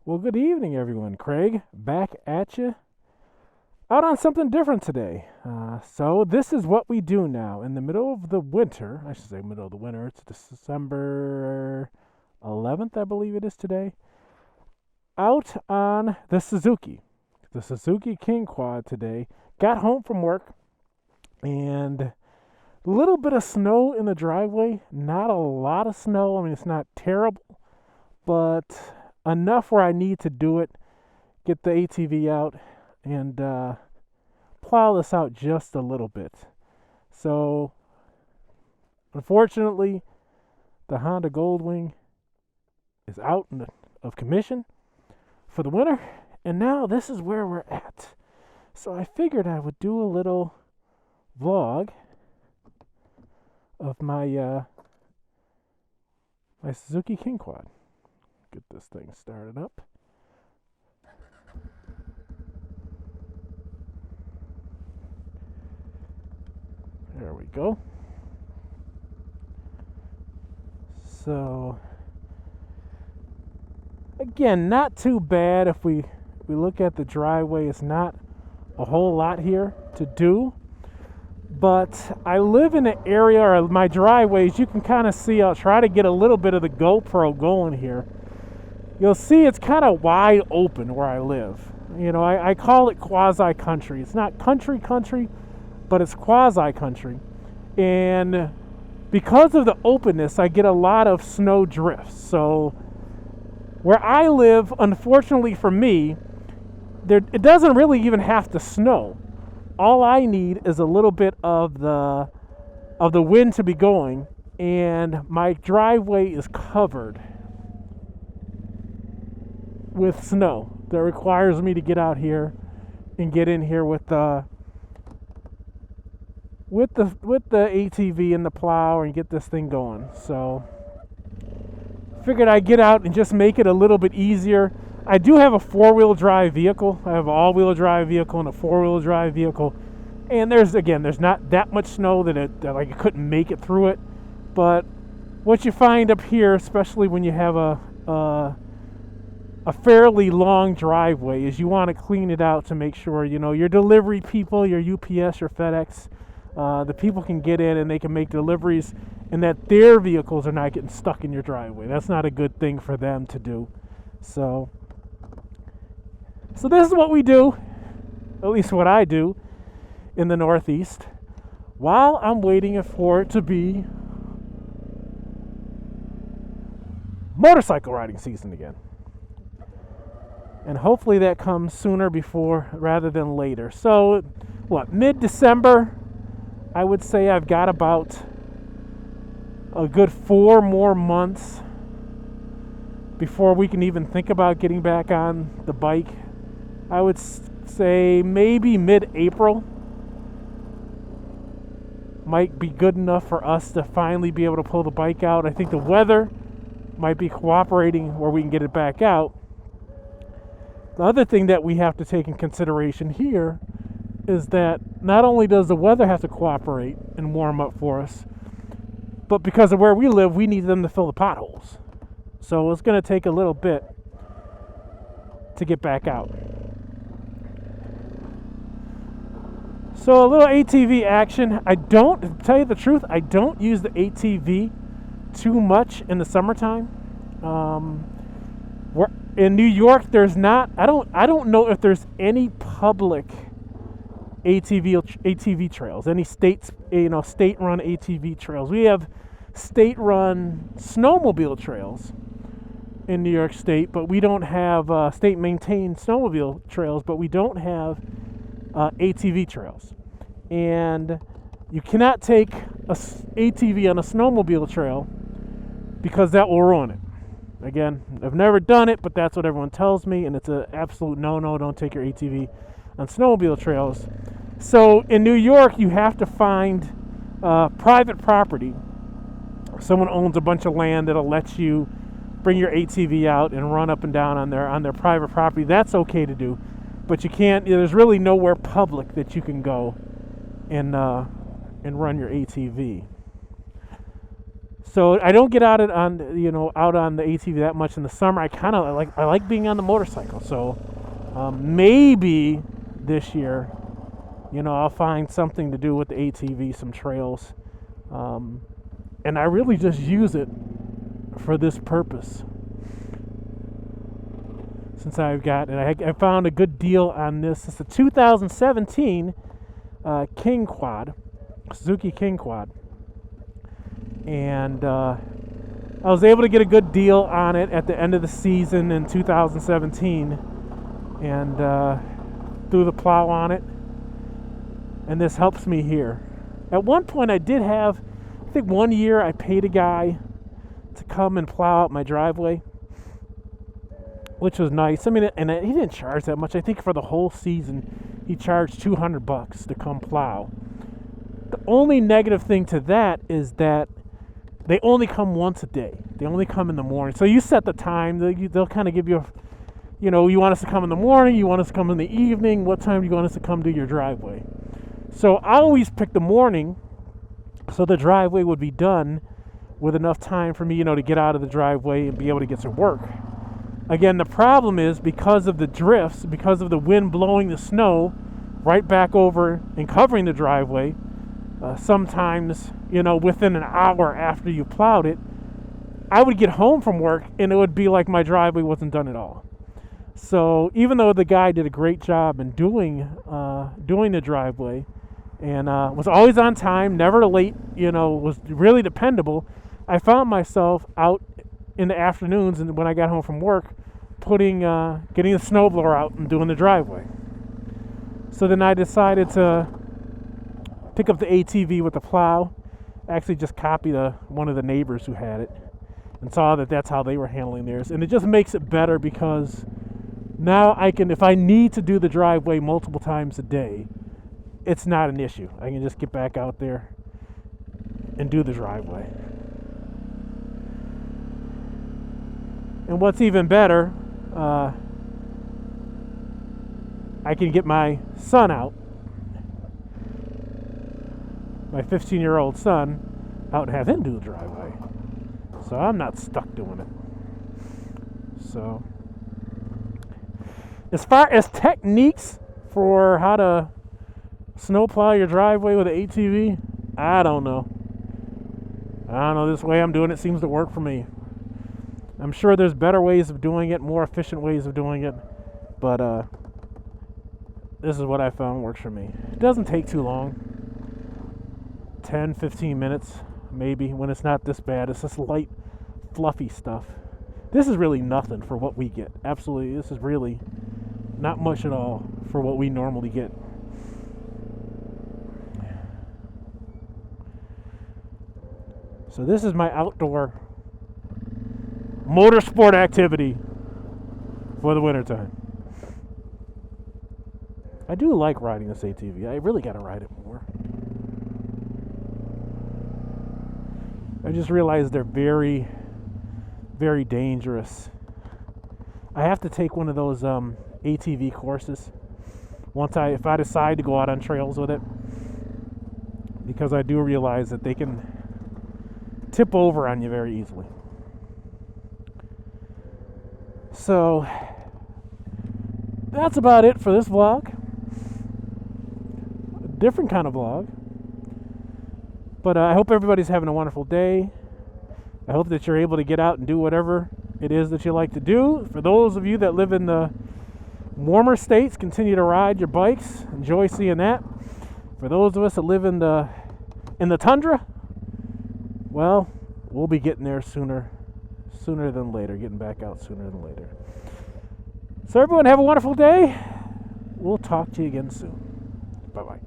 Well, good evening, everyone. Craig, back at you. Out on something different today. So, this is what we do now. In the middle of the winter, I should say middle of the winter, it's December 11th, I believe it is today. Out on the Suzuki Kingquad today. Got home from work and a little bit of snow in the driveway. Not a lot of snow. I mean, it's not terrible, but enough where I need to do it, get the ATV out, and plow this out just a little bit. So, unfortunately, the Honda Goldwing is out of commission for the winter, and now this is where we're at. So I figured I would do a little vlog of my Suzuki Kingquad. Get this thing started up. There we go. So, again, not too bad. If we look at the driveway, it's not a whole lot here to do. But I live in an area, or my driveways, you can kind of see, I'll try to get a little bit of the GoPro going here. You'll see it's kind of wide open where I live. You know, I call it quasi-country. It's not country, but it's quasi-country. And because of the openness, I get a lot of snow drifts. So where I live, unfortunately for me, it doesn't really even have to snow. All I need is a little bit of the wind to be going, and my driveway is covered with snow that requires me to get out here and get in here with the ATV and the plow and get this thing going. So figured I'd get out and just make it a little bit easier. I do have a four-wheel drive vehicle. I have an all-wheel drive vehicle and a four-wheel drive vehicle. And there's not that much snow that I couldn't make it through it. But what you find up here, especially when you have a fairly long driveway, is you want to clean it out to make sure, your delivery people, your UPS, your FedEx, the people can get in and they can make deliveries, and that their vehicles are not getting stuck in your driveway. That's not a good thing for them to do. So this is what we do, at least what I do in the Northeast, while I'm waiting for it to be motorcycle riding season again. And hopefully that comes sooner rather than later. So, mid-December, I would say I've got about a good 4 more months before we can even think about getting back on the bike. I would say maybe mid-April might be good enough for us to finally be able to pull the bike out. I think the weather might be cooperating where we can get it back out. The other thing that we have to take in consideration here is that not only does the weather have to cooperate and warm up for us, but because of where we live, we need them to fill the potholes. So it's going to take a little bit to get back out. So a little ATV action. To tell you the truth, I don't use the ATV too much in the summertime. In New York, there's not. I don't know if there's any public ATV trails, any state-run ATV trails. We have state-run snowmobile trails in New York State, but we don't have state-maintained snowmobile trails. But we don't have ATV trails, and you cannot take a ATV on a snowmobile trail because that will ruin it. Again, I've never done it, but that's what everyone tells me, and it's an absolute no-no. Don't take your ATV on snowmobile trails. So in New York, you have to find private property. Someone owns a bunch of land that'll let you bring your ATV out and run up and down on their private property. That's okay to do, but you can't. There's really nowhere public that you can go and run your ATV. So I don't get out on the ATV that much in the summer. I like being on the motorcycle. So maybe this year, I'll find something to do with the ATV, some trails, and I really just use it for this purpose. Since I've got it, I found a good deal on this. It's a 2017 Kingquad, Suzuki Kingquad. And I was able to get a good deal on it at the end of the season in 2017, and threw the plow on it, and this helps me here. At one point I think one year I paid a guy to come and plow out my driveway, which was nice. I mean, and he didn't charge that much. I think for the whole season he charged $200 to come plow. The only negative thing to that is that they only come once a day. They only come in the morning. So you set the time. They'll kind of give you, you want us to come in the morning, you want us to come in the evening, what time do you want us to come do your driveway? So I always pick the morning so the driveway would be done with enough time for me, to get out of the driveway and be able to get to work. Again, the problem is because of the drifts, because of the wind blowing the snow right back over and covering the driveway, sometimes, within an hour after you plowed it, I would get home from work and it would be like my driveway wasn't done at all. So even though the guy did a great job in doing the driveway and was always on time, never late, was really dependable, I found myself out in the afternoons and when I got home from work, getting the snowblower out and doing the driveway. So then I decided to pick up the ATV with the plow. Actually just copied one of the neighbors who had it and saw that that's how they were handling theirs. And it just makes it better because now I can, if I need to do the driveway multiple times a day, it's not an issue. I can just get back out there and do the driveway. And what's even better, I can get my son out, my 15-year-old son, out and have him do the driveway. So I'm not stuck doing it. So as far as techniques for how to snowplow your driveway with an ATV, I don't know. This way I'm doing it seems to work for me. I'm sure there's better ways of doing it, more efficient ways of doing it, but this is what I found works for me. It doesn't take too long. 10, 15 minutes, maybe, when it's not this bad. It's just light, fluffy stuff. This is really nothing for what we get. Absolutely, this is really not much at all for what we normally get. So this is my outdoor motorsport activity for the wintertime. I do like riding this ATV. I really got to ride it more. I just realized they're very, very dangerous. I have to take one of those ATV courses if I decide to go out on trails with it, because I do realize that they can tip over on you very easily. So that's about it for this vlog. A different kind of vlog. But I hope everybody's having a wonderful day. I hope that you're able to get out and do whatever it is that you like to do. For those of you that live in the warmer states, continue to ride your bikes. Enjoy seeing that. For those of us that live in the tundra, well, we'll be getting there sooner than later, getting back out sooner than later. So everyone have a wonderful day. We'll talk to you again soon. Bye-bye.